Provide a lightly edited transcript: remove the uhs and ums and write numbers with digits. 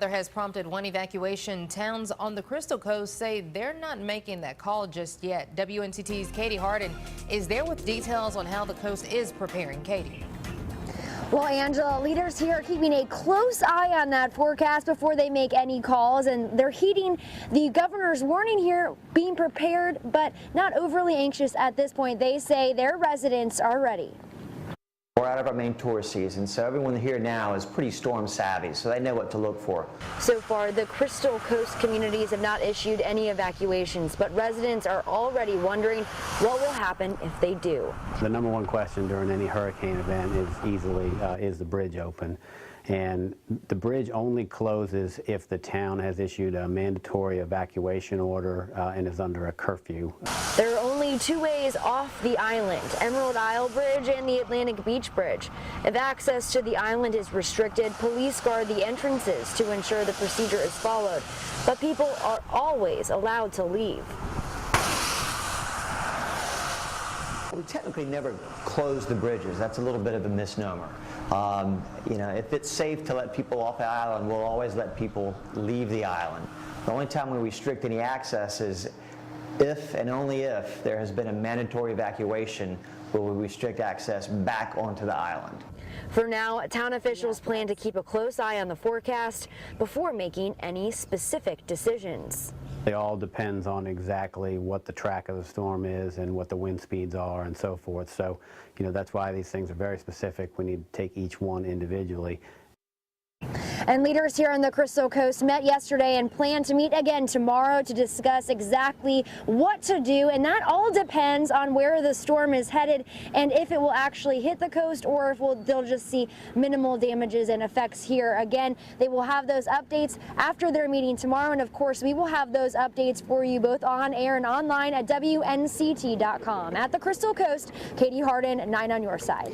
Has prompted one evacuation. Towns on the Crystal Coast say they're not making that call just yet. WNCT's Katie Harden is there with details on how the coast is preparing. Katie. Well, Angela, leaders here are keeping a close eye on that forecast before they make any calls, and they're heeding the governor's warning here, being prepared but not overly anxious at this point. They say their residents are ready. We're out of our main tourist season, so everyone here now is pretty storm savvy, so they know what to look for. So far, the Crystal Coast communities have not issued any evacuations, but residents are already wondering what will happen if they do. The number one question during any hurricane event is the bridge open? And the bridge only closes if the town has issued a mandatory evacuation order and is under a curfew. There are only two ways off the island, Emerald Isle Bridge and the Atlantic Beach Bridge. If access to the island is restricted, police guard the entrances to ensure the procedure is followed. But people are always allowed to leave. We technically never close the bridges. That's a little bit of a misnomer. You know, if it's safe to let people off the island, we'll always let people leave the island. The only time we restrict any access is if and only if there has been a mandatory evacuation where we restrict access back onto the island. For now, town officials plan to keep a close eye on the forecast before making any specific decisions. It all depends on exactly what the track of the storm is and what the wind speeds are and so forth. So, you know, that's why these things are very specific. We need to take each one individually. And leaders here on the Crystal Coast met yesterday and plan to meet again tomorrow to discuss exactly what to do. And that all depends on where the storm is headed and if it will actually hit the coast or if they'll just see minimal damages and effects here. Again, they will have those updates after their meeting tomorrow. And of course, we will have those updates for you both on air and online at WNCT.com. At the Crystal Coast, Katie Harden, 9 on your side.